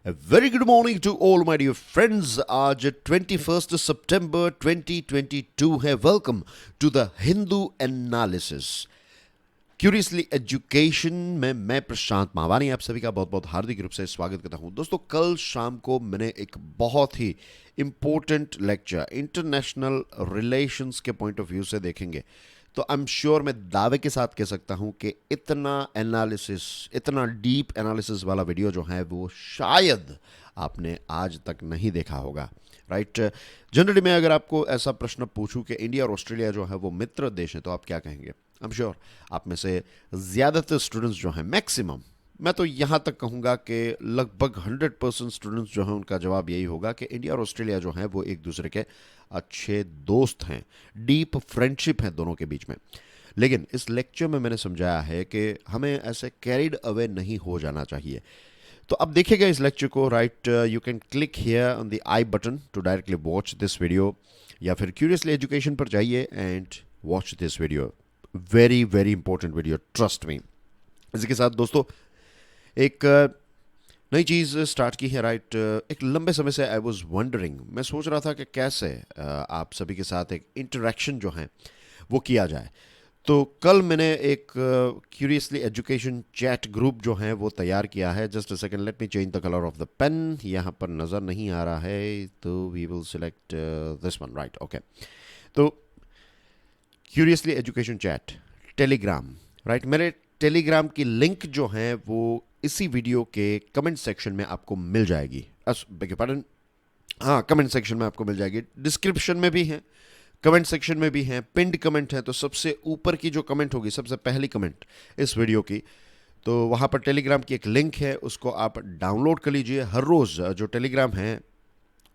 A very good morning to all my dear friends. आज 21 सितंबर 2022 है. Welcome to the Hindu analysis curiously education में मैं प्रशांत मावानी आप सभी का बहुत बहुत हार्दिक रूप से स्वागत करता हूं. दोस्तों, कल शाम को मैंने एक बहुत ही इम्पोर्टेंट लेक्चर इंटरनेशनल रिलेशंस के पॉइंट ऑफ व्यू से देखेंगे तो आई एम श्योर मैं दावे के साथ कह सकता हूं कि इतना एनालिसिस, इतना डीप एनालिसिस वाला वीडियो जो है वो शायद आपने आज तक नहीं देखा होगा. राइट. जनरली मैं अगर आपको ऐसा प्रश्न पूछूं कि इंडिया और ऑस्ट्रेलिया जो है वो मित्र देश हैं तो आप क्या कहेंगे? आई एम श्योर आप में से ज़्यादातर स्टूडेंट्स जो हैं, मैक्सिमम मैं तो यहाँ तक कहूँगा कि लगभग 100% स्टूडेंट्स जो हैं उनका जवाब यही होगा कि इंडिया और ऑस्ट्रेलिया जो हैं वो एक दूसरे के अच्छे दोस्त हैं, डीप फ्रेंडशिप है दोनों के बीच में. लेकिन इस लेक्चर में मैंने समझाया है कि हमें ऐसे कैरिड अवे नहीं हो जाना चाहिए. तो अब देखिएगा इस लेक्चर को. Right, you can click here on the I button to directly watch this video, या फिर क्यूरियसली एजुकेशन पर जाइए and watch this video. Very very important video, trust me. इसी के साथ दोस्तों एक नई चीज़ स्टार्ट की है. राइट, एक लंबे समय से आई वॉज वंडरिंग, मैं सोच रहा था कि कैसे आप सभी के साथ एक इंटरेक्शन जो है वो किया जाए. तो कल मैंने एक क्यूरियसली एजुकेशन चैट ग्रुप जो है वो तैयार किया है. Just a second, let me change the colour of the pen. यहाँ पर नज़र नहीं आ रहा है तो we will select this one. Right, okay. तो curiously education chat Telegram. Right, मेरे टेलीग्राम की लिंक जो है वो इसी वीडियो के कमेंट सेक्शन में आपको मिल जाएगी. हाँ, कमेंट सेक्शन में आपको मिल जाएगी. डिस्क्रिप्शन में भी है, कमेंट सेक्शन में भी है, पिंड कमेंट है. तो सबसे ऊपर की जो कमेंट होगी, सबसे पहली कमेंट इस वीडियो की, तो वहाँ पर टेलीग्राम की एक लिंक है, उसको आप डाउनलोड कर लीजिए. हर रोज़ जो टेलीग्राम है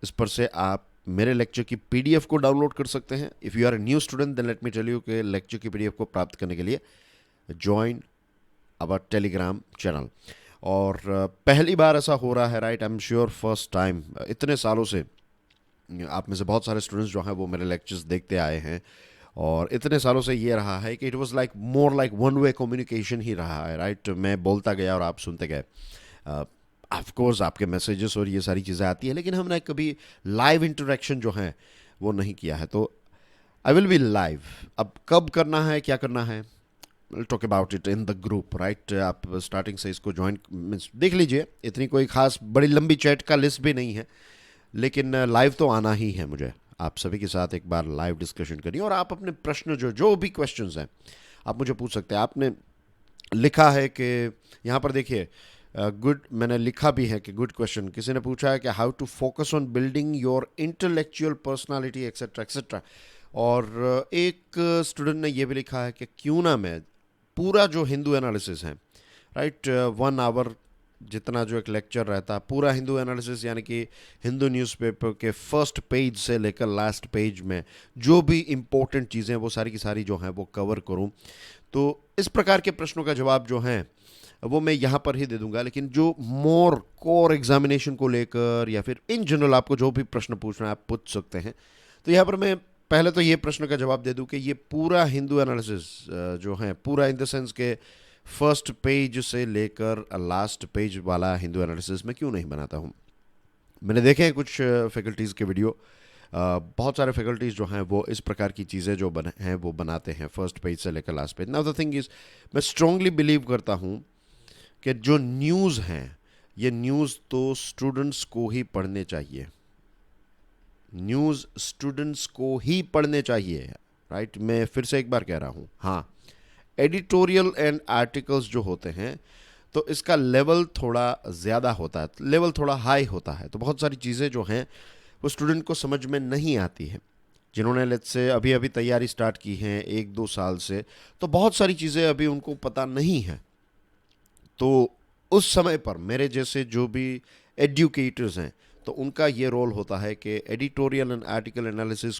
इस पर से आप मेरे लेक्चर की पीडीएफ को डाउनलोड कर सकते हैं. If you are a new student then let me tell you कि लेक्चर की पीडीएफ को प्राप्त करने के लिए ज्वाइन आवर टेलीग्राम चैनल. और पहली बार ऐसा हो रहा है. Right, I am sure first time. इतने सालों से आप में से बहुत सारे स्टूडेंट्स जो हैं वो मेरे लेक्चर्स देखते आए हैं, और इतने सालों से ये रहा है कि it was like more like one way communication ही रहा है. राइट, मैं बोलता गया और आप सुनते गए. ऑफ कोर्स आपके मैसेजेस और ये सारी चीज़ें आती हैं, लेकिन हमने कभी लाइव इंटरेक्शन जो है वो नहीं किया है. तो आई विल बी लाइव. अब कब करना है, क्या करना है, talk about it in the group. Right, आप स्टार्टिंग से इसको ज्वाइन देख लीजिए. इतनी कोई खास बड़ी लंबी चैट का लिस्ट भी नहीं है, लेकिन लाइव तो आना ही है मुझे. आप सभी के साथ एक बार लाइव डिस्कशन करिए, और आप अपने प्रश्न जो भी क्वेश्चंस हैं आप मुझे पूछ सकते हैं. आपने लिखा है कि यहाँ पर देखिए गुड, मैंने लिखा भी है कि गुड क्वेश्चन. किसी ने पूछा है कि how to focus on building your intellectual personality etcetera etcetera. और एक स्टूडेंट ने ये भी लिखा है कि क्यों ना मैं पूरा जो हिंदू एनालिसिस है, राइट, 1 आवर जितना जो एक लेक्चर रहता है, पूरा हिंदू एनालिसिस यानी कि हिंदू न्यूज़पेपर के फर्स्ट पेज से लेकर लास्ट पेज में जो भी इम्पोर्टेंट चीज़ें वो सारी की सारी जो हैं वो कवर करूं. तो इस प्रकार के प्रश्नों का जवाब जो हैं वो मैं यहाँ पर ही दे दूंगा. लेकिन जो मोर कोर एग्जामिनेशन को लेकर या फिर इन जनरल आपको जो भी प्रश्न पूछना है आप पूछ सकते हैं. तो यहाँ पर मैं पहले तो ये प्रश्न का जवाब दे दूं कि ये पूरा हिंदू एनालिसिस जो है, पूरा इन द सेंस के फर्स्ट पेज से लेकर लास्ट पेज वाला हिंदू एनालिसिस मैं क्यों नहीं बनाता हूँ. मैंने देखे हैं कुछ फैकल्टीज़ के वीडियो, बहुत सारे फैकल्टीज़ जो हैं वो इस प्रकार की चीज़ें जो हैं वो बनाते हैं फर्स्ट पेज से लेकर last page. Now the thing is, मैं स्ट्रांगली बिलीव करता हूँ कि जो न्यूज़ हैं ये न्यूज़ तो स्टूडेंट्स को ही पढ़ने चाहिए. न्यूज़ स्टूडेंट्स को ही पढ़ने चाहिए. राइट, मैं फिर से एक बार कह रहा हूँ. हाँ, एडिटोरियल एंड आर्टिकल्स जो होते हैं तो इसका लेवल थोड़ा ज़्यादा होता है, लेवल थोड़ा हाई होता है. तो बहुत सारी चीज़ें जो हैं वो स्टूडेंट को समझ में नहीं आती है. जिन्होंने लेट्स से अभी अभी तैयारी स्टार्ट की है 1-2 साल से, तो बहुत सारी चीज़ें अभी उनको पता नहीं है. तो उस समय पर मेरे जैसे जो भी एडुकेटर्स हैं तो उनका ये रोल होता है कि एडिटोरियल एंड आर्टिकल एनालिसिस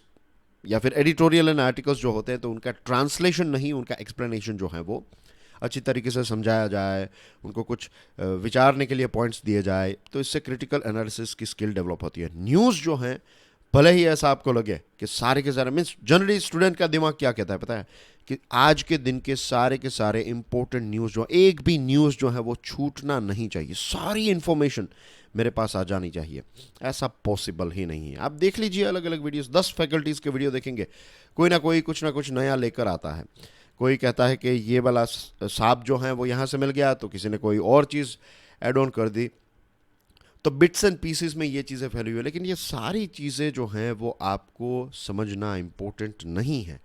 या फिर एडिटोरियल एंड आर्टिकल्स जो होते हैं तो उनका ट्रांसलेशन नहीं, उनका एक्सप्लेनेशन जो है वो अच्छी तरीके से समझाया जाए, उनको कुछ विचारने के लिए पॉइंट्स दिए जाए. तो इससे क्रिटिकल एनालिसिस की स्किल डेवलप होती है. न्यूज़ जो है, भले ही ऐसा आपको लगे कि सारे के सारे मीन्स जनरली स्टूडेंट का दिमाग क्या कहता है पता है कि आज के दिन के सारे इंपॉर्टेंट न्यूज़ जो, एक भी न्यूज़ जो है वो छूटना नहीं चाहिए. सारी इंफॉर्मेशन मेरे पास आ जानी चाहिए। ऐसा पॉसिबल ही नहीं है। आप देख लीजिए अलग अलग वीडियोस, 10 फैकल्टीज़ के वीडियो देखेंगे, कोई ना कुछ नया लेकर आता है। कोई कहता है कि ये वाला सांप जो है वो यहाँ से मिल गया, तो किसी ने कोई और चीज़ ऐड ऑन कर दी। तो बिट्स एंड पीसेस में ये चीज़ें फैली हुई है, लेकिन ये सारी चीज़ें जो हैं वो आपको समझना इम्पोर्टेंट नहीं है।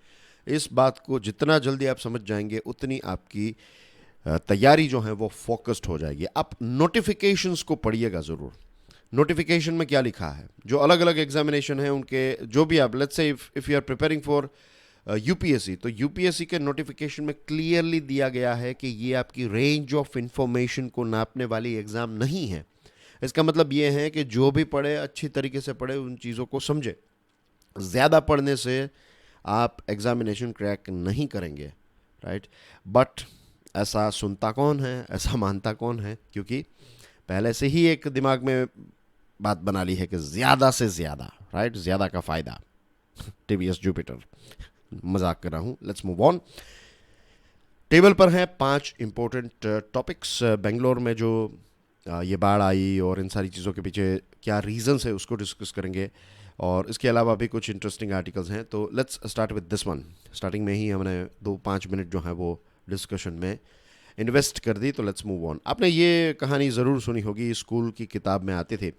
इस बात को जितना जल्दी आप समझ जाएंगे उतनी आपकी तैयारी जो है वो फोकस्ड हो जाएगी। आप नोटिफिकेशंस को पढ़िएगा ज़रूर। नोटिफिकेशन में क्या लिखा है, जो अलग अलग एग्जामिनेशन है उनके, जो भी आप let's say if you are preparing for UPSC, तो यूपीएससी के नोटिफिकेशन में क्लियरली दिया गया है कि ये आपकी रेंज ऑफ इंफॉर्मेशन को नापने वाली एग्ज़ाम नहीं है। इसका मतलब ये है कि जो भी पढ़े अच्छी तरीके से पढ़े, उन चीज़ों को समझे। ज़्यादा पढ़ने से आप एग्जामिनेशन क्रैक नहीं करेंगे, राइट। बट ऐसा सुनता कौन है, ऐसा मानता कौन है, क्योंकि पहले से ही एक दिमाग में बात बना ली है कि ज़्यादा से ज़्यादा, राइट, ज़्यादा का फ़ायदा। टीवीएस जुपिटर, मजाक कर रहा हूँ। Let's move on. टेबल पर हैं 5 इंपॉर्टेंट टॉपिक्स। बेंगलोर में जो ये बाढ़ आई और इन सारी चीज़ों के पीछे क्या रीजंस है उसको डिस्कस करेंगे, और इसके अलावा भी कुछ इंटरेस्टिंग आर्टिकल्स हैं। तो let's start with this one. Starting में ही हमने 2-5 मिनट जो है वो डिस्कशन में इन्वेस्ट कर दी। तो लेट्स मूव ऑन। आपने ये कहानी ज़रूर सुनी होगी, स्कूल की किताब में आती थी,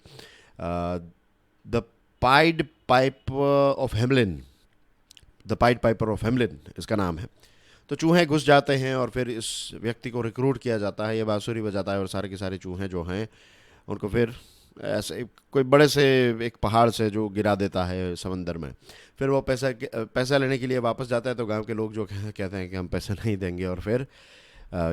the pied pipe of Hamelin. The pied Piper of Hamelin इसका नाम है। तो चूहे घुस जाते हैं और फिर इस व्यक्ति को रिक्रूट किया जाता है, ये बांसुरी बजाता है और सारे के सारे चूहे जो हैं उनको फिर ऐसे कोई बड़े से एक पहाड़ से जो गिरा देता है समंदर में। फिर वो पैसा लेने के लिए वापस जाता है, तो गांव के लोग जो कहते हैं कि हम पैसे नहीं देंगे, और फिर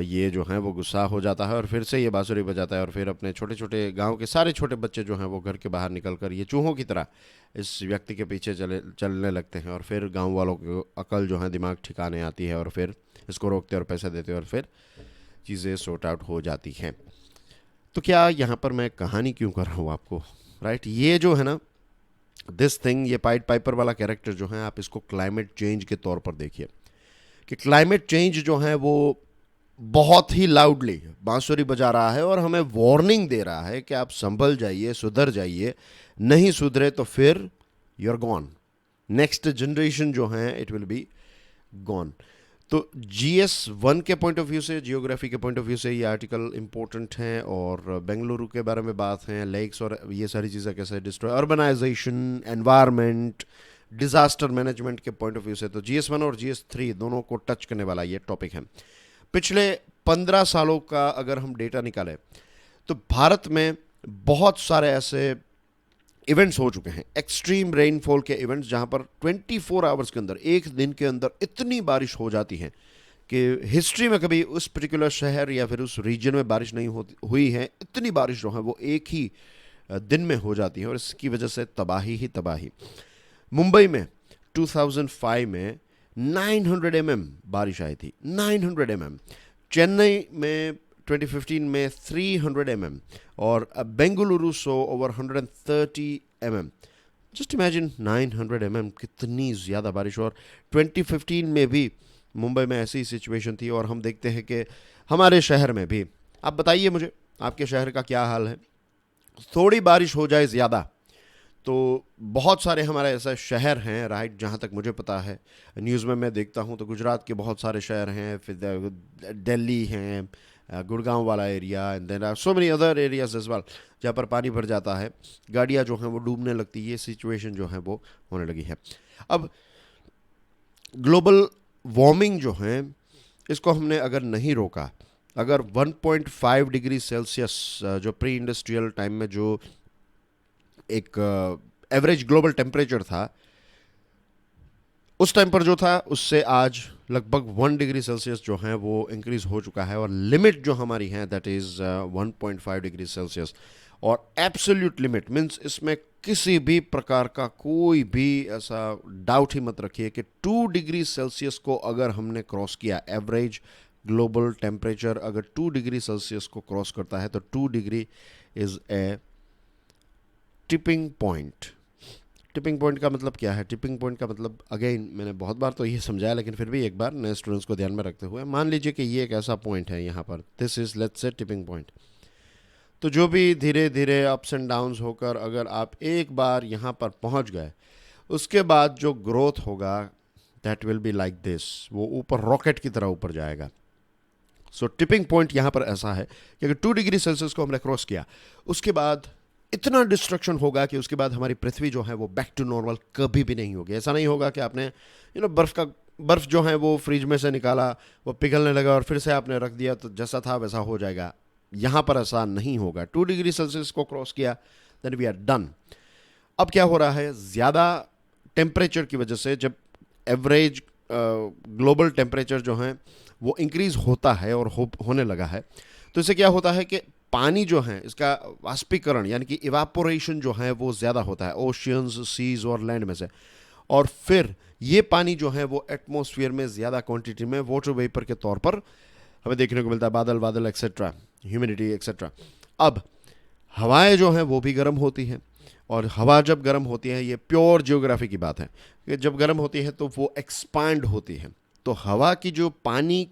ये जो हैं वो गुस्सा हो जाता है और फिर से ये बांसुरी बजाता है, और फिर अपने छोटे छोटे गांव के सारे छोटे बच्चे जो हैं वो घर के बाहर निकल कर ये चूहों की तरह इस व्यक्ति के पीछे चलने लगते हैं, और फिर गांव वालों को अकल जो है दिमाग ठिकाने आती है, और फिर इसको रोकते और पैसे देते, और फिर चीज़ें सॉर्ट आउट हो जाती हैं। तो क्या यहाँ पर मैं कहानी क्यों कर रहा हूँ आपको, राइट। ये जो है ना, दिस थिंग, ये पाइड पाइपर वाला कैरेक्टर जो है, आप इसको क्लाइमेट चेंज के तौर पर देखिए कि क्लाइमेट चेंज जो है वो बहुत ही लाउडली बांसुरी बजा रहा है और हमें वार्निंग दे रहा है कि आप संभल जाइए, सुधर जाइए, नहीं सुधरे तो फिर you are gone. Next generation जो है इट विल बी गॉन। तो GS1 के पॉइंट ऑफ व्यू से, जियोग्राफी के पॉइंट ऑफ व्यू से ये आर्टिकल इंपॉर्टेंट हैं, और बेंगलुरु के बारे में बात है, लेक्स और ये सारी चीज़ें कैसे destroy, urbanisation, environment, disaster management के पॉइंट ऑफ व्यू से। तो GS1 और GS3 दोनों को टच करने वाला ये टॉपिक है। पिछले 15 सालों का अगर हम डेटा निकालें तो भारत में बहुत सारे ऐसे इवेंट्स हो चुके हैं, एक्सट्रीम रेनफॉल के इवेंट्स, जहां पर 24 आवर्स के अंदर, एक दिन के अंदर इतनी बारिश हो जाती है कि हिस्ट्री में कभी उस पर्टिकुलर शहर या फिर उस रीजन में बारिश नहीं हुई है। इतनी बारिश जो है वो एक ही दिन में हो जाती है, और इसकी वजह से तबाही ही तबाही। मुंबई में 2005 में 900 mm बारिश आई थी, 900 mm। चेन्नई में 2015 में 300 mm, और Bengaluru so over 130 mm। Just imagine 900 mm, कितनी ज़्यादा बारिश। और 2015 में भी मुंबई में ऐसी सिचुएशन थी, और हम देखते हैं कि हमारे शहर में भी। आप बताइए मुझे आपके शहर का क्या हाल है। थोड़ी बारिश हो जाए ज़्यादा तो बहुत सारे हमारे ऐसे शहर हैं, राइट, जहाँ तक मुझे पता है, न्यूज़ में मैं देखता हूँ तो गुजरात के बहुत सारे शहर हैं, फिर दिल्ली हैं, गुड़गांव वाला area, and then so many other areas as well, जहाँ पर पानी भर जाता है, गाड़ियाँ जो हैं वो डूबने लगती है। ये सिचुएशन जो है वो होने लगी है। अब ग्लोबल वार्मिंग जो है, इसको हमने अगर नहीं रोका, अगर 1.5 डिग्री सेल्सियस जो प्री इंडस्ट्रियल टाइम में जो एक एवरेज ग्लोबल टेम्परेचर था, उस टाइम पर जो था उससे आज लगभग 1 डिग्री सेल्सियस जो है वो इंक्रीज हो चुका है, और लिमिट जो हमारी है दैट इज़ 1.5 डिग्री सेल्सियस। और एब्सोल्यूट लिमिट मीन्स इसमें किसी भी प्रकार का कोई भी ऐसा डाउट ही मत रखिए कि 2 डिग्री सेल्सियस को अगर हमने क्रॉस किया, एवरेज ग्लोबल टेम्परेचर अगर 2 डिग्री सेल्सियस को क्रॉस करता है, तो 2 degree is a tipping point. Tipping point का मतलब क्या है? टिपिंग पॉइंट का मतलब, अगेन मैंने बहुत बार तो ये समझाया, लेकिन फिर भी एक बार नए स्टूडेंट्स को ध्यान में रखते हुए, मान लीजिए कि ये एक ऐसा पॉइंट है यहाँ पर, this is let's say tipping point. तो जो भी धीरे धीरे अप्स एंड डाउन्स होकर अगर आप एक बार यहाँ पर पहुँच गए, उसके बाद जो ग्रोथ होगा that will be like this, वो ऊपर रॉकेट की तरह ऊपर जाएगा। सो टिपिंग पॉइंट यहाँ पर ऐसा है कि अगर 2 डिग्री सेल्सियस को हमने क्रॉस किया, उसके बाद इतना डिस्ट्रक्शन होगा कि उसके बाद हमारी पृथ्वी जो है वो बैक टू नॉर्मल कभी भी नहीं होगी। ऐसा नहीं होगा कि आपने बर्फ़ जो है वो फ्रिज में से निकाला, वो पिघलने लगा और फिर से आपने रख दिया तो जैसा था वैसा हो जाएगा। यहाँ पर ऐसा नहीं होगा। 2 डिग्री सेल्सियस को क्रॉस किया देन वी आर डन। अब क्या हो रहा है, ज़्यादा टेम्परेचर की वजह से जब एवरेज ग्लोबल टेम्परेचर जो है वो इंक्रीज होता है और होने लगा है, तो इससे क्या होता है कि पानी जो है इसका वाष्पीकरण यानी कि इवापोरेशन जो है वो ज़्यादा होता है ओशियंस, सीज और लैंड में से, और फिर ये पानी जो है वो एटमॉस्फेयर में ज़्यादा क्वांटिटी में वाटर वेपर के तौर पर हमें देखने को मिलता है, बादल बादल एक्सेट्रा, ह्यूमिडिटी एक्सेट्रा। अब हवाएं जो हैं वो भी गर्म होती हैं, और हवा जब गर्म होती है, ये प्योर जियोग्राफी की बात है कि जब गर्म होती है तो वो एक्सपांड होती है, तो हवा की जो पानी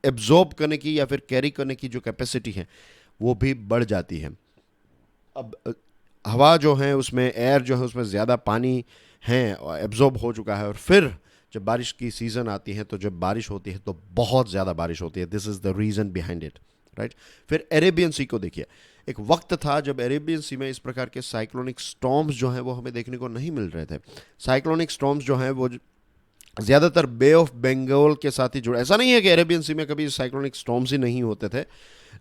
एब्जॉर्ब करने की या फिर कैरी करने की जो कैपेसिटी है वो भी बढ़ जाती है। अब हवा जो है उसमें एयर जो है उसमें ज़्यादा पानी है एब्जॉर्ब हो चुका है, और फिर जब बारिश की सीज़न आती है तो जब बारिश होती है तो बहुत ज़्यादा बारिश होती है। This is the reason behind it, right. फिर अरेबियन सी को देखिए, एक वक्त था जब अरेबियन सी में इस प्रकार के साइक्लोनिक स्टॉर्म्स जो हैं वो हमें देखने को नहीं मिल रहे थे। साइक्लोनिक स्टॉर्म्स जो हैं वो ज़्यादातर बे ऑफ बंगाल के साथ ही जुड़े। ऐसा नहीं है कि अरेबियन सी में कभी साइक्लोनिक स्टॉर्म्स ही नहीं होते थे,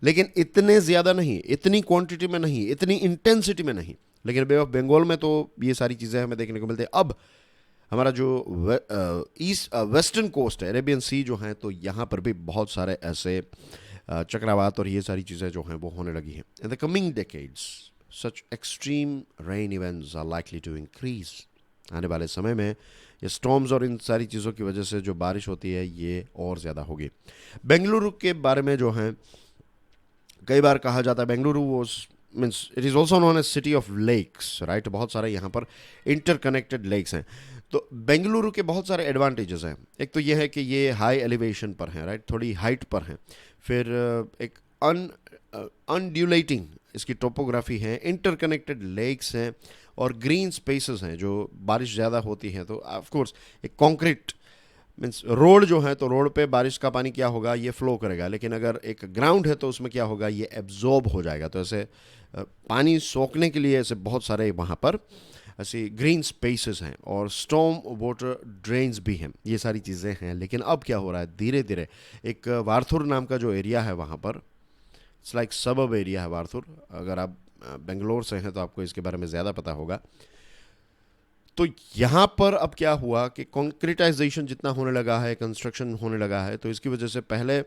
लेकिन इतने ज़्यादा नहीं, इतनी क्वांटिटी में नहीं, इतनी इंटेंसिटी में नहीं, लेकिन बे ऑफ बंगाल में तो ये सारी चीज़ें हमें देखने को मिलती है। अब हमारा जो ईस्ट वेस्टर्न कोस्ट है, अरेबियन सी जो है, तो यहाँ पर भी बहुत सारे ऐसे चक्रवात और ये सारी चीज़ें जो हैं वो होने लगी हैं। In the coming decades such extreme rain events are likely to increase. आने वाले समय में ये स्टॉर्म्स और इन सारी चीज़ों की वजह से जो बारिश होती है ये और ज़्यादा होगी। बेंगलुरु के बारे में जो है कई बार कहा जाता है, Bengaluru was means it is also known as city of lakes, right. बहुत सारे यहाँ पर इंटरकनेक्टेड लेक्स हैं। तो बेंगलुरु के बहुत सारे एडवांटेजेस हैं। एक तो ये है कि ये हाई एलिवेशन पर हैं, राइट, थोड़ी हाइट पर हैं। फिर एक अनड्यूलेटिंग इसकी टोपोग्राफी है, इंटरकनेक्टेड लेक्स हैं और ग्रीन स्पेसेस हैं। जो बारिश ज़्यादा होती है तो ऑफ कोर्स एक कंक्रीट मीन्स रोड जो है, तो रोड पे बारिश का पानी क्या होगा, ये फ्लो करेगा, लेकिन अगर एक ग्राउंड है तो उसमें क्या होगा, ये एब्जॉर्ब हो जाएगा। तो ऐसे पानी सोखने के लिए ऐसे बहुत सारे वहाँ पर ऐसी ग्रीन स्पेसेस हैं और स्टॉर्म वाटर ड्रेन्स भी हैं, ये सारी चीज़ें हैं। लेकिन अब क्या हो रहा है, धीरे धीरे एक वार्थुर नाम का जो एरिया है वहाँ पर, इट्स लाइक सबब एरिया है वार्थुर। अगर आप बेंगलोर से हैं तो आपको इसके बारे में ज़्यादा पता होगा। तो यहाँ पर अब क्या हुआ कि कॉन्क्रीटाइजेशन जितना होने लगा है, कंस्ट्रक्शन होने लगा है, तो इसकी वजह से पहले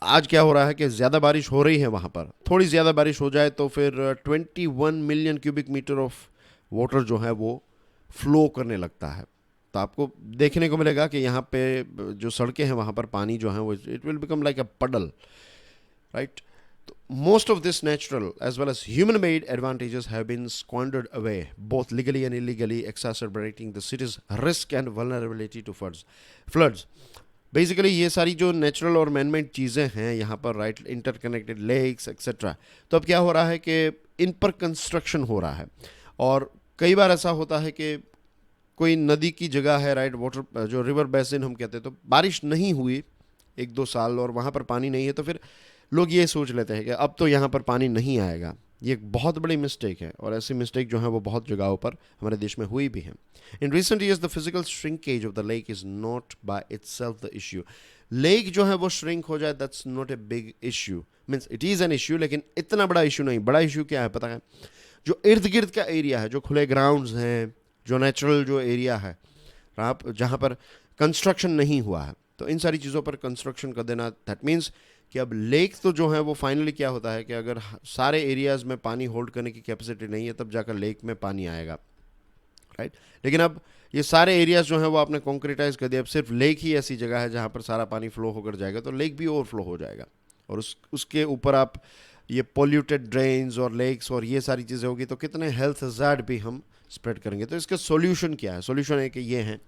आज क्या हो रहा है कि ज़्यादा बारिश हो रही है वहाँ पर, थोड़ी ज़्यादा बारिश हो जाए तो फिर 21 million cubic metre of water जो है वो फ्लो करने लगता है। तो आपको देखने को मिलेगा कि यहाँ पे जो सड़कें हैं वहाँ पर पानी जो है वो इट विल बिकम लाइक अ पडल, right. Most of this natural as well as human-made advantages have been squandered away, both legally and illegally, exacerbating the city's risk and vulnerability to floods. Basically ये सारी जो natural और man-made चीज़ें हैं यहाँ पर, right, interconnected lakes etcetera, तो अब क्या हो रहा है कि इन पर कंस्ट्रक्शन हो रहा है। और कई बार ऐसा होता है कि कोई नदी की जगह है, राइट, वाटर जो रिवर बेसिन हम कहते हैं, तो बारिश नहीं हुई 1-2 साल और वहाँ पर पानी नहीं है, तो फिर लोग ये सोच लेते हैं कि अब तो यहाँ पर पानी नहीं आएगा। ये एक बहुत बड़ी मिस्टेक है, और ऐसी मिस्टेक जो है वो बहुत जगहों पर हमारे देश में हुई भी है। In recent years the physical shrinkage of the lake is not by itself the issue. Lake जो है वो श्रिंक हो जाए, that's not a big issue, means it is an issue, लेकिन इतना बड़ा इशू नहीं। बड़ा इशू क्या है पता है, जो इर्द गिर्द का एरिया है, जो खुले ग्राउंड्स हैं, जो नेचुरल जो एरिया है आप जहाँ पर कंस्ट्रक्शन नहीं हुआ है, तो इन सारी चीज़ों पर कंस्ट्रक्शन कर देना, दैट मीन्स कि अब लेक तो जो है वो फाइनली क्या होता है कि अगर सारे एरियाज़ में पानी होल्ड करने की कैपेसिटी नहीं है तब जाकर लेक में पानी आएगा, राइट। लेकिन अब ये सारे एरियाज़ जो हैं वो आपने कॉन्क्रीटाइज कर दिया, अब सिर्फ लेक ही ऐसी जगह है जहाँ पर सारा पानी फ्लो होकर जाएगा, तो लेक भी ओवरफ्लो हो जाएगा, और उसके ऊपर आप ये पोल्यूटेड ड्रेन्स और लेक्स और ये सारी चीज़ें होगी, तो कितने हेल्थ हज़ार्ड भी हम स्प्रेड करेंगे। तो इसका सोल्यूशन क्या है? सोल्यूशन है कि ये है,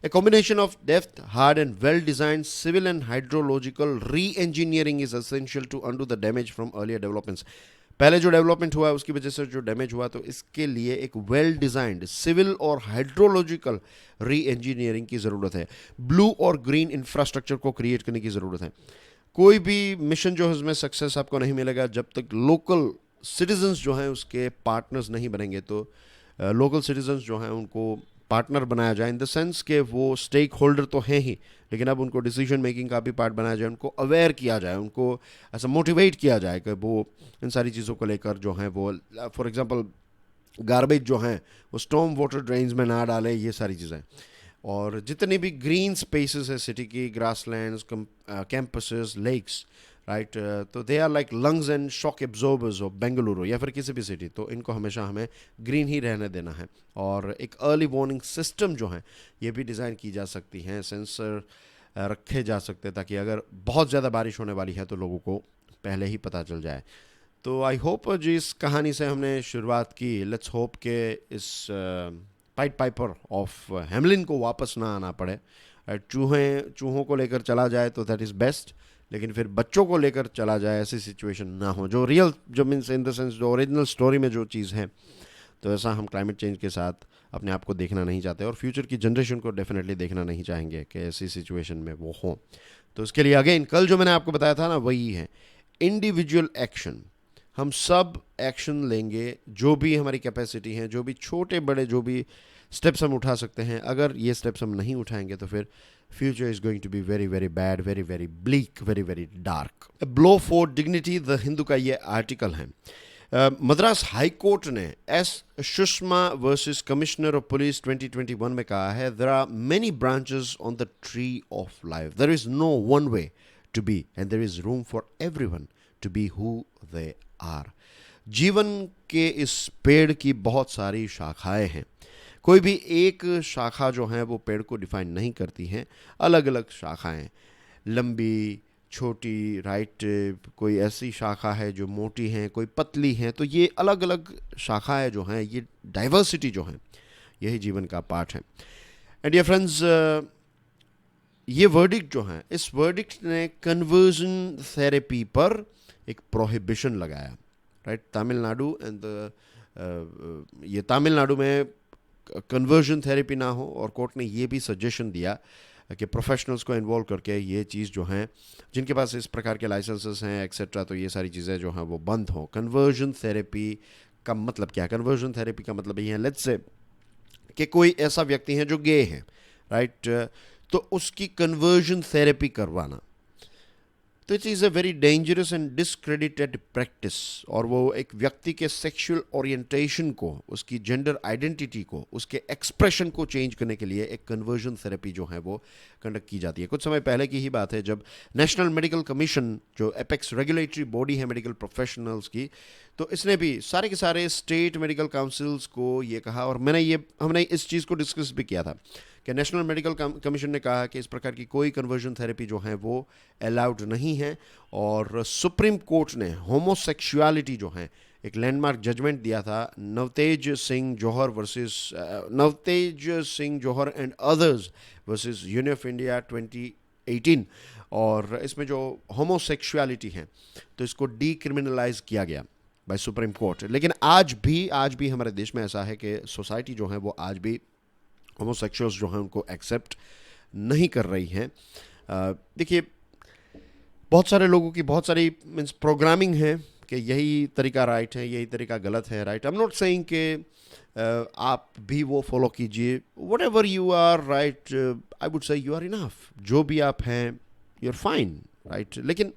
A combination of depth, hard and well-designed civil and hydrological re-engineering is essential to undo the damage from earlier developments. पहले जो डेवलपमेंट हुआ है उसकी वजह से जो डैमेज हुआ, तो इसके लिए एक वेल डिजाइंड सिविल और हाइड्रोलॉजिकल री इंजीनियरिंग की ज़रूरत है. ब्लू और ग्रीन इंफ्रास्ट्रक्चर को क्रिएट करने की ज़रूरत है. कोई भी मिशन जो है उसमें सक्सेस आपको नहीं मिलेगा जब तक लोकल सिटीजन्स जो हैं उसके पार्टनर्स नहीं बनेंगे. तो लोकल सिटीजन्स जो हैं उनको पार्टनर बनाया जाए, इन द सेंस कि वो स्टेक होल्डर तो हैं ही, लेकिन अब उनको डिसीजन मेकिंग का भी पार्ट बनाया जाए, उनको अवेयर किया जाए, उनको ऐसा मोटिवेट किया जाए कि वो इन सारी चीज़ों को लेकर जो हैं वो, फॉर एग्जांपल गार्बेज जो हैं वो स्टॉर्म वाटर ड्रेन्स में ना डालें, ये सारी चीज़ें. और जितनी भी ग्रीन स्पेसेस है सिटी की, ग्रासलैंड्स, कैंपसेस, लेक्स, राइट, तो they are like lungs and shock absorbers of Bengaluru या फिर किसी भी सिटी. तो इनको हमेशा हमें ग्रीन ही रहने देना है. और एक अर्ली वार्निंग सिस्टम जो है ये भी डिज़ाइन की जा सकती हैं, सेंसर रखे जा सकते हैं ताकि अगर बहुत ज़्यादा बारिश होने वाली है तो लोगों को पहले ही पता चल जाए. तो आई होप जिस कहानी से हमने शुरुआत की, लेट्स होप के इस पाइट पाइपर ऑफ हेमलिन को वापस ना आना पड़े. चूहों को लेकर चला जाए तो दैट इज़ बेस्ट, लेकिन फिर बच्चों को लेकर चला जाए ऐसी सिचुएशन ना हो. जो रियल, जो मीन्स इन द सेंस जो ओरिजिनल स्टोरी में जो चीज़ है, तो ऐसा हम क्लाइमेट चेंज के साथ अपने आप को देखना नहीं चाहते और फ्यूचर की जनरेशन को डेफिनेटली देखना नहीं चाहेंगे कि ऐसी सिचुएशन में वो हों. तो इसके लिए अगेन कल जो मैंने आपको बताया था ना, वही है इंडिविजुअल एक्शन. हम सब एक्शन लेंगे, जो भी हमारी कैपेसिटी है, जो भी छोटे बड़े जो भी स्टेप्स हम उठा सकते हैं. अगर ये स्टेप्स हम नहीं उठाएंगे तो फिर future is going to be very very bad, very very bleak, very very dark. Blow for dignity, the Hindu का ये आर्टिकल है. मद्रास हाई कोर्ट ने S Sushma versus commissioner of police 2021 में कहा है, there are many branches on the tree of life, there is no one way to be and there is room for everyone to be who they are. जीवन के इस पेड़ की बहुत सारी शाखाएं हैं. कोई भी एक शाखा जो है वो पेड़ को डिफाइन नहीं करती हैं. अलग अलग शाखाएं, लंबी, छोटी, राइट, कोई ऐसी शाखा है जो मोटी हैं, कोई पतली हैं. तो ये अलग अलग शाखाएं जो हैं, ये डाइवर्सिटी जो है, यही जीवन का पार्ट है. एंड डियर फ्रेंड्स, ये वर्डिक्ट जो है, इस वर्डिक्ट ने कन्वर्जन थेरेपी पर एक प्रोहिबिशन लगाया, राइट. तमिलनाडु एंड ये तमिलनाडु में कन्वर्जन थेरेपी ना हो, और कोर्ट ने ये भी सजेशन दिया कि प्रोफेशनल्स को इन्वॉल्व करके ये चीज़ जो हैं, जिनके पास इस प्रकार के लाइसेंसेस हैं एक्सेट्रा, तो ये सारी चीज़ें जो हैं वो बंद हो. कन्वर्जन थेरेपी का मतलब क्या है? कन्वर्जन थेरेपी का मतलब ये है, लेट्स से कि कोई ऐसा व्यक्ति है जो गे है, राइट, तो उसकी कन्वर्जन थेरेपी करवाना, तो it is a very dangerous and discredited practice. और वो एक व्यक्ति के सेक्सुअल ओरिएंटेशन को, उसकी जेंडर आइडेंटिटी को, उसके एक्सप्रेशन को चेंज करने के लिए एक कन्वर्जन थेरेपी जो है वो कंडक्ट की जाती है. कुछ समय पहले की ही बात है जब नेशनल मेडिकल कमीशन, जो एपेक्स रेगुलेटरी बॉडी है मेडिकल प्रोफेशनल्स की, तो इसने भी सारे के सारे स्टेट मेडिकल काउंसिल्स को ये कहा, और हमने इस चीज़ को डिस्कस भी किया था कि नेशनल मेडिकल कमीशन ने कहा कि इस प्रकार की कोई कन्वर्जन थेरेपी जो है वो अलाउड नहीं है. और सुप्रीम कोर्ट ने होमोसेक्सुअलिटी जो है एक लैंडमार्क जजमेंट दिया था, Navtej Singh Johar and others versus Union of India 2018. और इसमें जो होमोसेक्सुअलिटी है तो इसको डीक्रिमिनलाइज किया गया बाय सुप्रीम कोर्ट. लेकिन आज भी हमारे देश में ऐसा है कि सोसाइटी जो है वो आज भी होमोसेक्सुअल्स जो हैं उनको एक्सेप्ट नहीं कर रही हैं. देखिए, बहुत सारे लोगों की बहुत सारी मीन्स प्रोग्रामिंग है कि यही तरीका राइट है, यही तरीका गलत है, right. I am not saying कि आप भी वो फॉलो कीजिए. Whatever you are, right, I would say you are enough. जो भी आप हैं, यू आर फाइन, राइट. लेकिन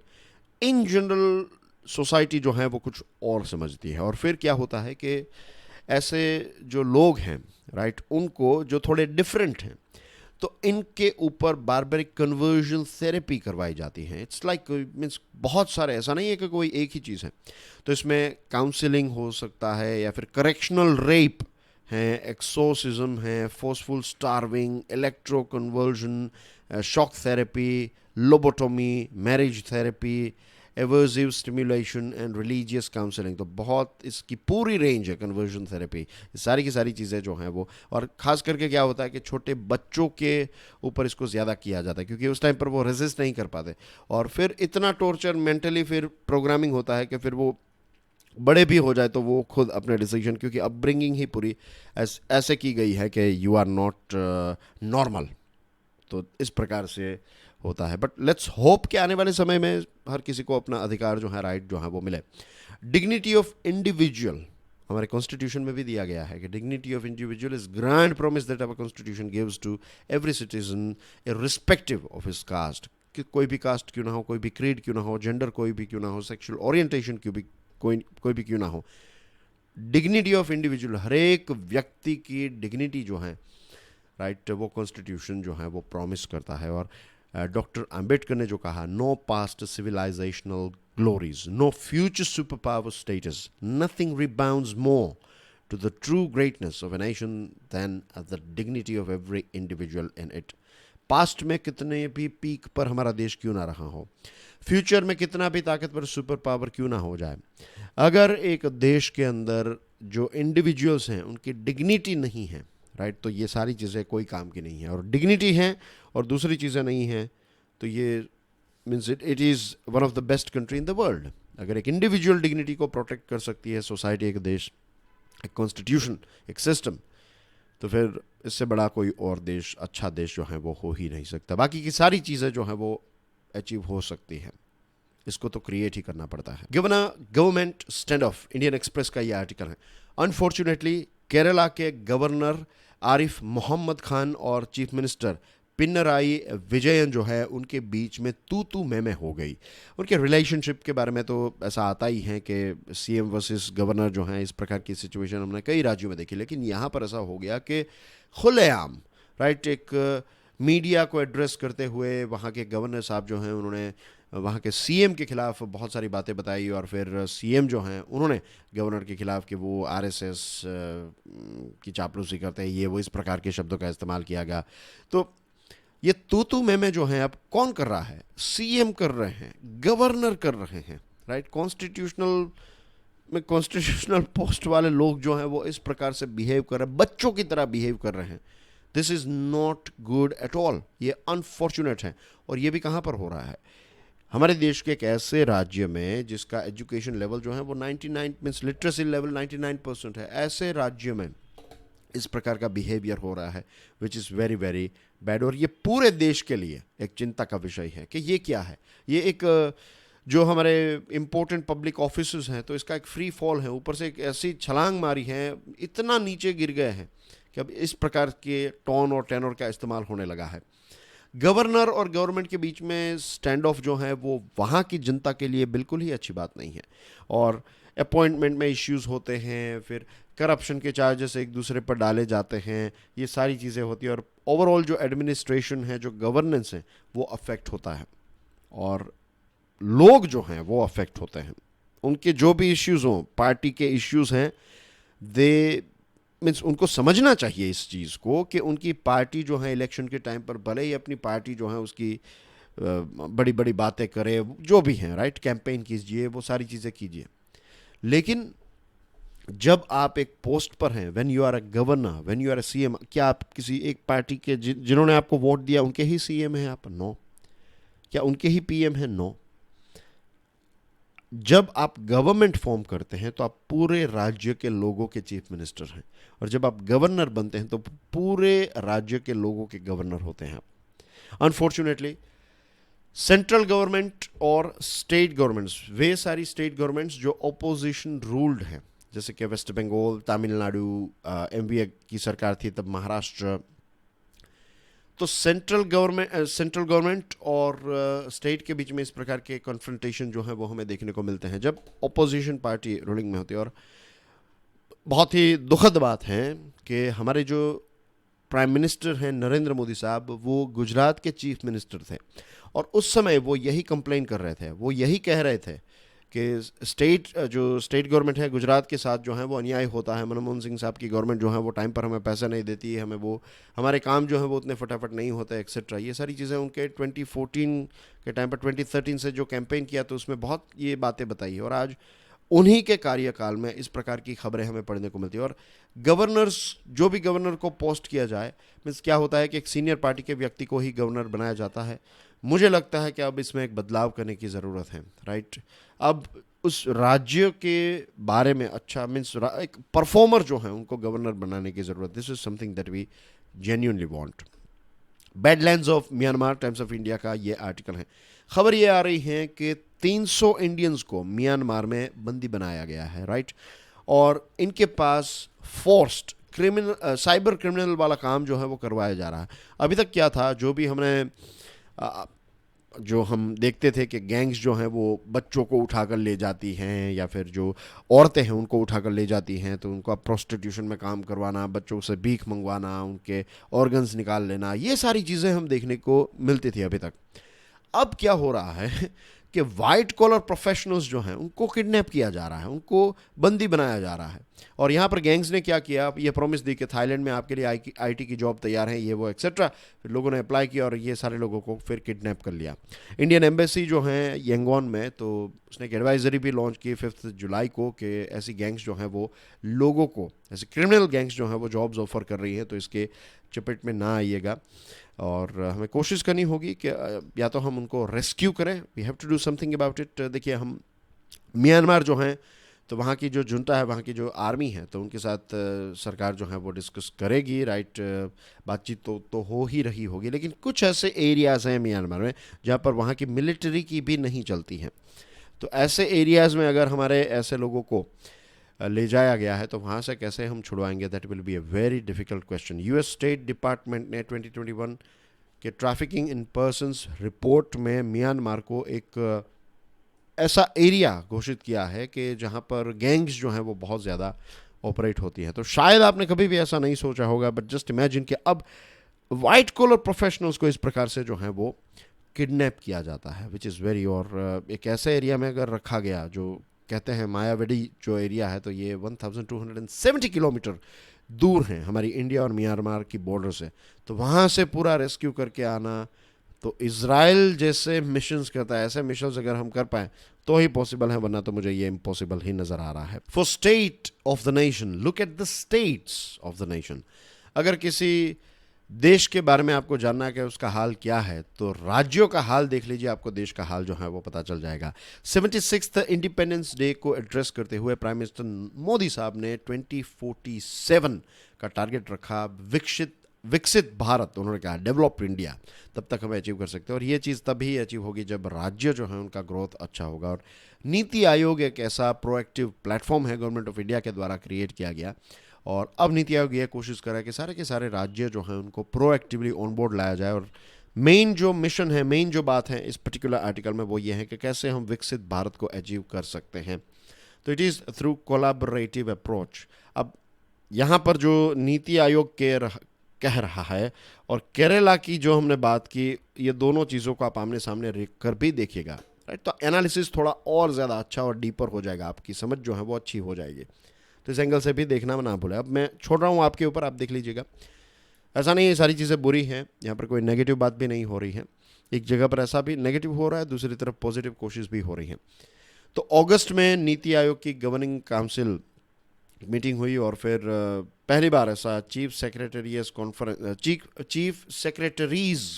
इन जनरल सोसाइटी जो है वो कुछ और समझती है. और फिर क्या होता है कि ऐसे जो लोग हैं, राइट, उनको जो थोड़े डिफरेंट हैं, तो इनके ऊपर बारबेरिक कन्वर्जन थेरेपी करवाई जाती है. इट्स लाइक मीन्स बहुत सारे, ऐसा नहीं है कि कोई एक ही चीज़ है. तो इसमें काउंसलिंग हो सकता है, या फिर करेक्शनल रेप है, एक्सोसिज्म है, forceful starving, electro conversion, shock therapy, lobotomy, marriage therapy, aversive stimulation and religious counselling, तो बहुत इसकी पूरी रेंज है कन्वर्जन थेरेपी, ये सारी की सारी चीज़ें जो हैं वो, और ख़ास करके क्या होता है कि छोटे बच्चों के ऊपर इसको ज़्यादा किया जाता है क्योंकि उस टाइम पर वो रेजिस्ट नहीं कर पाते, और फिर इतना टॉर्चर मेंटली फिर प्रोग्रामिंग होता है कि फिर वो बड़े भी हो जाए तो वो खुद अपने डिसीजन, क्योंकि अपब्रिंगिंग ही पूरी ऐसे की गई है कि यू आर नॉट नॉर्मल, तो इस प्रकार से होता है। बट लेट्स होप कि आने वाले समय में हर किसी को अपना अधिकार जो है, राइट जो है वो मिले। डिग्निटी ऑफ इंडिविजुअल हमारे कॉन्स्टिट्यूशन में भी दिया गया है कि dignity of individual is grand promise that our constitution gives to every citizen irrespective of his caste, कि कोई भी कास्ट क्यों ना हो, कोई भी क्रीड क्यों ना हो, जेंडर कोई भी क्यों ना हो, सेक्सुअल ओरिएंटेशन कोई भी क्यों ना हो, डिग्निटी ऑफ इंडिविजुअल, हर एक व्यक्ति की डिग्निटी जो है, राइट, वो कॉन्स्टिट्यूशन जो है वो प्रॉमिस करता है। और डॉक्टर अंबेडकर ने जो कहा, no past civilisational glories, no future super power status, nothing rebounds more to the true greatness of a nation than the dignity of every individual in it. Past में कितने भी पीक पर हमारा देश क्यों ना रहा हो, फ्यूचर में कितना भी ताकतवर सुपर पावर क्यों ना हो जाए, अगर एक देश के अंदर जो इंडिविजुअल्स हैं उनकी डिग्निटी नहीं है, राइट, तो ये सारी चीज़ें कोई काम की नहीं है। और डिग्निटी है और दूसरी चीज़ें नहीं हैं तो ये means it is one of the best country in the world. अगर एक इंडिविजुअल डिग्निटी को प्रोटेक्ट कर सकती है सोसाइटी, एक देश, एक कॉन्स्टिट्यूशन, एक सिस्टम, तो फिर इससे बड़ा कोई और देश, अच्छा देश जो है वो हो ही नहीं सकता। बाकी की सारी चीज़ें जो हैं वो अचीव हो सकती हैं, इसको तो क्रिएट ही करना पड़ता है। Given a government stand of, Indian express का ये आर्टिकल है। अनफॉर्चुनेटली केरला के गवर्नर आरिफ मोहम्मद खान और चीफ मिनिस्टर पिनराई विजयन जो है उनके बीच में तू मैं हो गई। उनके रिलेशनशिप के बारे में तो ऐसा आता ही है कि सीएम वर्सेस गवर्नर जो हैं, इस प्रकार की सिचुएशन हमने कई राज्यों में देखी, लेकिन यहाँ पर ऐसा हो गया कि खुलेआम, राइट, एक मीडिया को एड्रेस करते हुए वहाँ के गवर्नर साहब जो हैं उन्होंने वहाँ के सीएम के खिलाफ बहुत सारी बातें बताई, और फिर सीएम जो हैं उन्होंने गवर्नर के खिलाफ कि वो आरएसएस की चापलूसी करते हैं, ये वो, इस प्रकार के शब्दों का इस्तेमाल किया गया। तो ये तू मैं जो है अब कौन कर रहा है? सीएम कर रहे हैं, गवर्नर कर रहे हैं, राइट। कॉन्स्टिट्यूशनल पोस्ट वाले लोग जो हैं वो इस प्रकार से बिहेव कर रहे हैं, बच्चों की तरह बिहेव कर रहे हैं। This is not good at all, ये अनफॉर्चुनेट है। और ये भी कहाँ पर हो रहा है? हमारे देश के एक ऐसे राज्य में जिसका एजुकेशन लेवल जो है वो 99 मीन्स लिटरेसी लेवल 99% है, ऐसे राज्य में इस प्रकार का बिहेवियर हो रहा है which is very very bad. और ये पूरे देश के लिए एक चिंता का विषय है कि ये क्या है। ये एक जो हमारे इम्पोर्टेंट पब्लिक ऑफिसर्स हैं तो इसका एक फ्री फॉल है, ऊपर से एक ऐसी छलांग मारी है, इतना नीचे गिर गए हैं कि अब इस प्रकार के टोन और टेनर का इस्तेमाल होने लगा है। गवर्नर और गवर्नमेंट के बीच में स्टैंड ऑफ जो है वो वहाँ की जनता के लिए बिल्कुल ही अच्छी बात नहीं है। और अपॉइंटमेंट में इश्यूज होते हैं, फिर करप्शन के चार्जेस एक दूसरे पर डाले जाते हैं, ये सारी चीज़ें होती हैं, और ओवरऑल जो एडमिनिस्ट्रेशन है, जो गवर्नेंस है, वो अफेक्ट होता है, और लोग जो हैं वो अफेक्ट होते हैं। उनके जो भी इश्यूज़ हों, पार्टी के इश्यूज़ हैं, दे मीन्स उनको समझना चाहिए इस चीज़ को कि उनकी पार्टी जो है इलेक्शन के टाइम पर भले ही अपनी पार्टी जो है उसकी बड़ी बड़ी बातें करे, जो भी हैं, राइट, कैंपेन कीजिए, वो सारी चीज़ें कीजिए, लेकिन जब आप एक पोस्ट पर हैं, when you are a governor, when you are a CM, क्या आप किसी एक पार्टी के जिन्होंने आपको वोट दिया उनके ही सीएम हैं आप? नो। क्या उनके ही पीएम हैं? नो। जब आप गवर्नमेंट फॉर्म करते हैं तो आप पूरे राज्य के लोगों के चीफ मिनिस्टर हैं, और जब आप गवर्नर बनते हैं तो पूरे राज्य के लोगों के गवर्नर होते हैं आप। अनफॉर्चुनेटली सेंट्रल गवर्नमेंट और स्टेट गवर्नमेंट्स, वे सारी स्टेट गवर्नमेंट्स जो ओपोजिशन रूल्ड हैं, जैसे कि वेस्ट बंगाल, तमिलनाडु, एमवीए की सरकार थी तब, महाराष्ट्र, तो सेंट्रल गवर्नमेंट और स्टेट के बीच में इस प्रकार के कॉन्फ्रंटेशन जो है वो हमें देखने को मिलते हैं जब ओपोजिशन पार्टी रूलिंग में होती है। और बहुत ही दुखद बात है कि हमारे जो प्राइम मिनिस्टर हैं नरेंद्र मोदी साहब, वो गुजरात के चीफ मिनिस्टर थे, और उस समय वो यही कंप्लेन कर रहे थे, वो यही कह रहे थे कि जो स्टेट गवर्नमेंट है गुजरात के साथ जो है वो अन्याय होता है। मनमोहन सिंह साहब की गवर्नमेंट जो है वो टाइम पर हमें पैसा नहीं देती है, हमें वो हमारे काम जो है वो उतने फटाफट नहीं होते एक्सेट्रा। ये सारी चीज़ें उनके 2014 के टाइम पर 2013 से जो कैंपेन किया तो उसमें बहुत ये बातें बताई है, और आज उन्हीं के कार्यकाल में इस प्रकार की खबरें हमें पढ़ने को मिलती है। और गवर्नर्स, जो भी गवर्नर को पोस्ट किया जाए, मीन्स क्या होता है कि एक सीनियर पार्टी के व्यक्ति को ही गवर्नर बनाया जाता है। मुझे लगता है कि अब इसमें एक बदलाव करने की ज़रूरत है, राइट। अब उस राज्य के बारे में अच्छा मीन्स एक परफॉर्मर जो है उनको गवर्नर बनाने की ज़रूरत। This is something that we genuinely want. Badlands of Myanmar, Times of India का ये आर्टिकल है। खबर ये आ रही है कि 300 इंडियंस को म्यांमार में बंदी बनाया गया है, राइट। और इनके पास फोर्स्ड क्रिमिनल, साइबर क्रिमिनल वाला काम जो है वो करवाया जा रहा है। अभी तक क्या था, जो हम देखते थे कि गैंग्स जो हैं वो बच्चों को उठाकर ले जाती हैं, या फिर जो औरतें हैं उनको उठाकर ले जाती हैं, तो उनको प्रोस्टिट्यूशन में काम करवाना, बच्चों से भीख मंगवाना, उनके ऑर्गन्स निकाल लेना, ये सारी चीज़ें हम देखने को मिलती थी अभी तक। अब क्या हो रहा है कि वाइट कॉलर प्रोफेशनल्स जो हैं उनको किडनैप किया जा रहा है, उनको बंदी बनाया जा रहा है। और यहाँ पर गैंग्स ने क्या किया, ये प्रॉमिस दी कि थाईलैंड में आपके लिए आईटी की जॉब तैयार है, ये वो एक्सेट्रा। फिर लोगों ने अप्लाई किया और ये सारे लोगों को फिर किडनैप कर लिया। इंडियन एम्बेसी जो है यंगॉन में, तो उसने एक एडवाइजरी भी लॉन्च की 5 जुलाई को कि ऐसी गैंग्स जो हैं वो लोगों को, ऐसे क्रिमिनल गैंग्स जो हैं वो जॉब्स ऑफर कर रही हैं, तो इसके चपेट में ना आइएगा। और हमें कोशिश करनी होगी कि या तो हम उनको रेस्क्यू करें, we have to do something about it. देखिए, हम म्यांमार जो हैं तो वहाँ की जो जुंटा है, वहाँ की जो आर्मी है, तो उनके साथ सरकार जो है वो डिस्कस करेगी, राइट। बातचीत तो हो ही रही होगी, लेकिन कुछ ऐसे एरियाज़ हैं म्यांमार में जहाँ पर वहाँ की मिलिट्री की भी नहीं चलती हैं। तो ऐसे एरियाज़ में अगर हमारे ऐसे लोगों को ले जाया गया है तो वहाँ से कैसे हम छुड़वाएंगे, that will be a very difficult question. US state department ने 2021 के ट्रैफिकिंग इन पर्सनस रिपोर्ट में म्यांमार को एक ऐसा एरिया घोषित किया है कि जहाँ पर गैंग्स जो हैं वो बहुत ज़्यादा ऑपरेट होती हैं। तो शायद आपने कभी भी ऐसा नहीं सोचा होगा, बट जस्ट इमेजिन कि अब वाइट कॉलर प्रोफेशनल्स को इस प्रकार से जो है वो किडनैप किया जाता है, विच इज़ वेरी। और एक ऐसे एरिया में अगर रखा गया, जो कहते हैं मायावडी जो एरिया है, तो ये 1270 किलोमीटर दूर हैं हमारी इंडिया और म्यांमार की बॉर्डर से। तो वहाँ से पूरा रेस्क्यू करके आना, तो इज़राइल जैसे मिशंस करता है, ऐसे मिशंस अगर हम कर पाएँ तो ही पॉसिबल है, वरना तो मुझे ये इम्पॉसिबल ही नज़र आ रहा है। For state of the nation, look at the states of the nation. अगर किसी देश के बारे में आपको जानना है कि उसका हाल क्या है, तो राज्यों का हाल देख लीजिए, आपको देश का हाल जो है वो पता चल जाएगा। 76th इंडिपेंडेंस डे को एड्रेस करते हुए प्राइम मिनिस्टर मोदी साहब ने 2047 का टारगेट रखा, विकसित भारत। उन्होंने कहा डेवलप्ड इंडिया तब तक हमें अचीव कर सकते हैं, और ये चीज़ तभी अचीव होगी जब राज्य जो है उनका ग्रोथ अच्छा होगा। और नीति आयोग एक ऐसा प्रोएक्टिव प्लेटफॉर्म है गवर्नमेंट ऑफ इंडिया के द्वारा क्रिएट किया गया, और अब नीति आयोग ये कोशिश कर रहा है कि सारे के सारे राज्य जो हैं उनको प्रोएक्टिवली ऑन बोर्ड लाया जाए। और मेन जो मिशन है, मेन जो बात है इस पर्टिकुलर आर्टिकल में, वो ये है कि कैसे हम विकसित भारत को अचीव कर सकते हैं। तो it is through collaborative approach. अब यहाँ पर जो नीति आयोग कह रहा है और केरला की जो हमने बात की, ये दोनों चीज़ों को आप आमने सामने रख कर भी देखिएगा, राइट। तो एनालिसिस थोड़ा और ज़्यादा अच्छा और डीपर हो जाएगा, आपकी समझ जो है वो अच्छी हो जाएगी। तो इस एंगल से भी देखना ना भूलें। अब मैं छोड़ रहा हूँ आपके ऊपर, आप देख लीजिएगा। ऐसा नहीं है सारी चीज़ें बुरी हैं, यहाँ पर कोई नेगेटिव बात भी नहीं हो रही है। एक जगह पर ऐसा भी नेगेटिव हो रहा है, दूसरी तरफ पॉजिटिव कोशिश भी हो रही है। तो अगस्त में नीति आयोग की गवर्निंग काउंसिल मीटिंग हुई, और फिर पहली बार ऐसा चीफ सेक्रेटरीज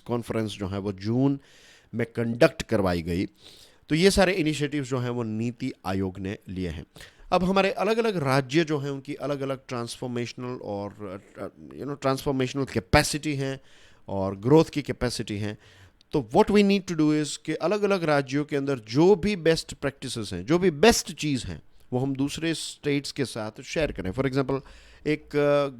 कॉन्फ्रेंस जो है वो जून में कंडक्ट करवाई गई। तो ये सारे इनिशिएटिव्स जो हैं वो नीति आयोग ने लिए हैं। अब हमारे अलग अलग राज्य जो हैं उनकी अलग अलग ट्रांसफॉर्मेशनल और ट्रांसफॉर्मेशनल कैपेसिटी हैं और ग्रोथ की कैपेसिटी हैं। तो what we need to do is कि अलग अलग राज्यों के अंदर जो भी बेस्ट प्रैक्टिसेस हैं, जो भी बेस्ट चीज़ हैं, वो हम दूसरे स्टेट्स के साथ शेयर करें। फॉर एग्जांपल, एक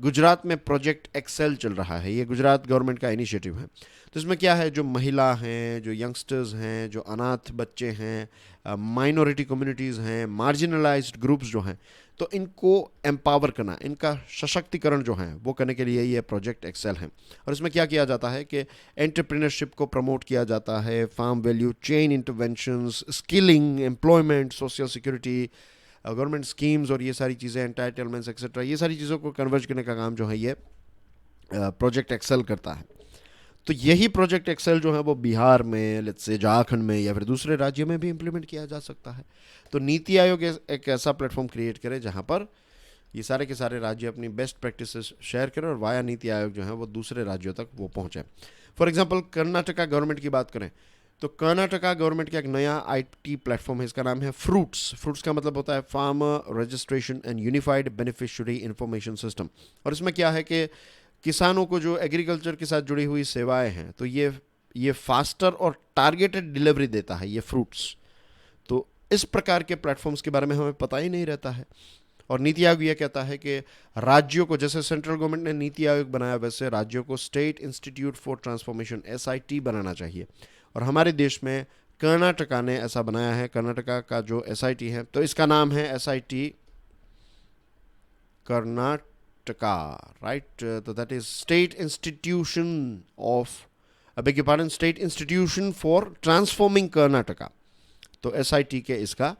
गुजरात में प्रोजेक्ट एक्सेल चल रहा है, ये गुजरात गवर्नमेंट का इनिशिएटिव है। तो इसमें क्या है, जो महिला हैं, जो यंगस्टर्स हैं, जो अनाथ बच्चे हैं, माइनॉरिटी कम्युनिटीज़ हैं, मार्जिनलाइज्ड ग्रुप्स जो हैं, तो इनको एम्पावर करना, इनका सशक्तिकरण जो है वो करने के लिए ये प्रोजेक्ट एक्सेल है। और इसमें क्या किया जाता है कि एंटरप्रेन्योरशिप को प्रमोट किया जाता है, farm value chain interventions, skilling, employment, social security, government schemes और ये सारी चीज़ें, एंटाइटलमेंट्स एक्सेट्रा, ये सारी चीज़ों को कन्वर्ज करने का काम जो है ये प्रोजेक्ट एक्सेल करता है। तो यही प्रोजेक्ट एक्सेल जो है वो बिहार में, लेट्स से झारखंड में या फिर दूसरे राज्यों में भी इम्प्लीमेंट किया जा सकता है। तो नीति आयोग एक ऐसा प्लेटफॉर्म क्रिएट करे जहाँ पर ये सारे के सारे राज्य अपनी बेस्ट प्रैक्टिसेस शेयर करें और वाया नीति आयोग जो है वो दूसरे राज्यों तक वो पहुँचे। फॉर एग्जांपल कर्नाटका गवर्नमेंट की बात करें तो कर्नाटका गवर्नमेंट का एक नया आईटी प्लेटफॉर्म है, इसका नाम है फ्रूट्स। फ्रूट्स का मतलब होता है farmer registration and unified beneficiary information system. और इसमें क्या है कि किसानों को जो एग्रीकल्चर के साथ जुड़ी हुई सेवाएं हैं तो ये फास्टर और टारगेटेड डिलीवरी देता है ये फ्रूट्स। तो इस प्रकार के प्लेटफॉर्म्स के बारे में हमें पता ही नहीं रहता है। और नीति आयोग ये कहता है कि राज्यों को, जैसे सेंट्रल गवर्नमेंट ने नीति आयोग बनाया वैसे राज्यों को state institute for transformation SIT बनाना चाहिए। और हमारे देश में कर्नाटका ने ऐसा बनाया है। कर्नाटका का जो SIT है तो इसका नाम है SIT कर्नाटका, राइट। तो that is state institution of, bag your pardon, state institution for transforming Karnataka. तो SIT के इसका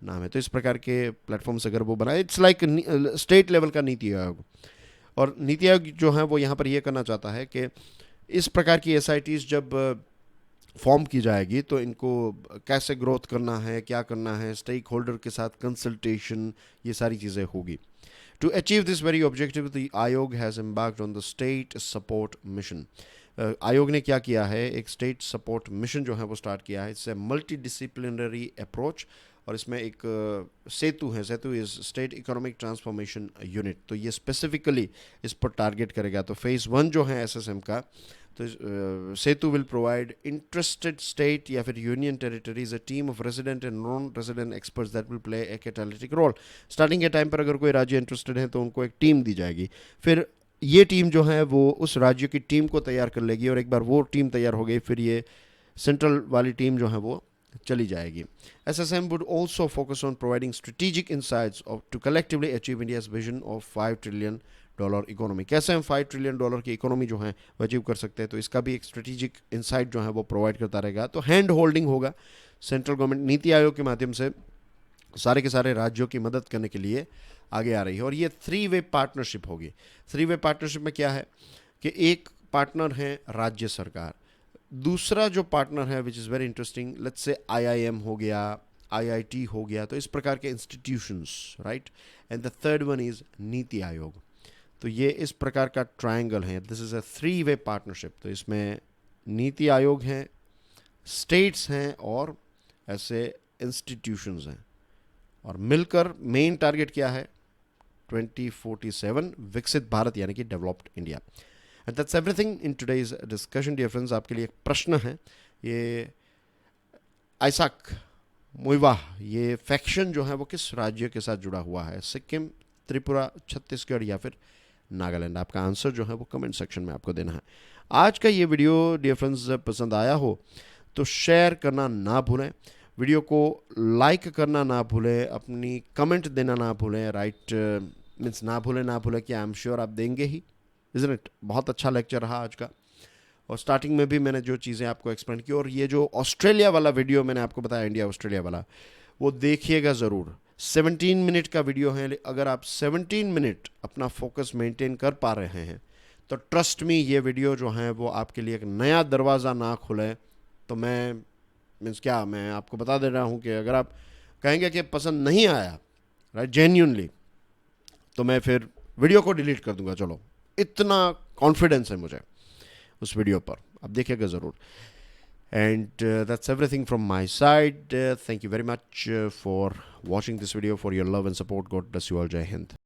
नाम है। तो इस प्रकार के प्लेटफॉर्म्स अगर वो बनाए, इट्स लाइक स्टेट लेवल का नीति आयोग। और नीति आयोग जो है वो यहाँ पर ये करना चाहता है कि इस प्रकार की SITs जब फॉर्म की जाएगी तो इनको कैसे ग्रोथ करना है, क्या करना है, स्टेक होल्डर के साथ कंसल्टेशन, ये सारी चीज़ें होगी। To achieve this very objective the आयोग has embarked on the state support mission. आयोग ने क्या किया है, एक स्टेट सपोर्ट मिशन जो है वो स्टार्ट किया है। It's a multi disciplinary approach. और इसमें एक सेतु है, SETU is state economic transformation unit. तो ये स्पेसिफिकली इस पर टारगेट करेगा। तो फेज़ 1 जो है SSM का, तो Setu will provide interested state या फिर union territories a team of resident and non resident experts that will play a catalytic role. Starting के टाइम पर अगर कोई राज्य इंटरेस्टेड है तो उनको एक टीम दी जाएगी। फिर ये टीम जो है वो उस राज्य की टीम को तैयार कर लेगी और एक बार वो टीम तैयार हो गई फिर ये सेंट्रल वाली टीम जो है वो चली जाएगी। SSM would also focus on providing strategic insights to collectively achieve India's vision of $5 trillion economy. कैसे हम $5 ट्रिलियन की इकोनॉमी जो है वो अचीव कर सकते हैं, तो इसका भी एक स्ट्रेटेजिक इंसाइट जो है वो प्रोवाइड करता रहेगा। तो हैंड होल्डिंग होगा सेंट्रल गवर्नमेंट नीति आयोग के माध्यम से सारे के सारे राज्यों की मदद करने के लिए आगे आ रही है। और ये 3 वे पार्टनरशिप होगी। 3 वे पार्टनरशिप में क्या है कि एक पार्टनर है राज्य सरकार, दूसरा जो पार्टनर है which is very interesting, let's say IIM हो गया, IIT हो गया, तो इस प्रकार के institutions, right. And the third one is NITI Aayog. तो ये इस प्रकार का ट्रायंगल है। This is a 3 way partnership. तो इसमें नीति आयोग हैं, स्टेट्स हैं और ऐसे इंस्टीट्यूशंस हैं। और मिलकर मेन टारगेट क्या है, 2047 विकसित भारत यानी कि developed India. And that's everything in today's discussion. Dear friends, आपके लिए एक प्रश्न है। ये आइसाक मुइवाह, ये फैक्शन जो है वो किस राज्य के साथ जुड़ा हुआ है, सिक्किम, त्रिपुरा, छत्तीसगढ़ या फिर नागालैंड? आपका आंसर जो है वो कमेंट सेक्शन में आपको देना है। आज का ये वीडियो डियर फ्रेंड्स पसंद आया हो तो शेयर करना ना भूलें, वीडियो को लाइक करना ना भूलें, अपनी कमेंट देना ना भूलें, राइट मीन्स ना भूलें कि आई एम श्योर आप देंगे ही, इज़न्ट इट। बहुत अच्छा लेक्चर रहा आज का। और स्टार्टिंग में भी मैंने जो चीज़ें आपको एक्सप्लेन की, और ये जो ऑस्ट्रेलिया वाला वीडियो मैंने आपको बताया, इंडिया ऑस्ट्रेलिया वाला, वो देखिएगा ज़रूर। 17 मिनट का वीडियो है। अगर आप 17 मिनट अपना फोकस मेंटेन कर पा रहे हैं तो ट्रस्ट मी, ये वीडियो जो है वो आपके लिए एक नया दरवाज़ा ना खुले तो मैं मीन्स क्या, मैं आपको बता दे रहा हूँ कि अगर आप कहेंगे कि पसंद नहीं आया, राइट, जेन्युइनली, तो मैं फिर वीडियो को डिलीट कर दूंगा। चलो, इतना कॉन्फिडेंस है मुझे उस वीडियो पर, आप देखिएगा ज़रूर। And that's everything from my side. Thank you very much for watching this video, for your love and support. God bless you all. Jai Hind.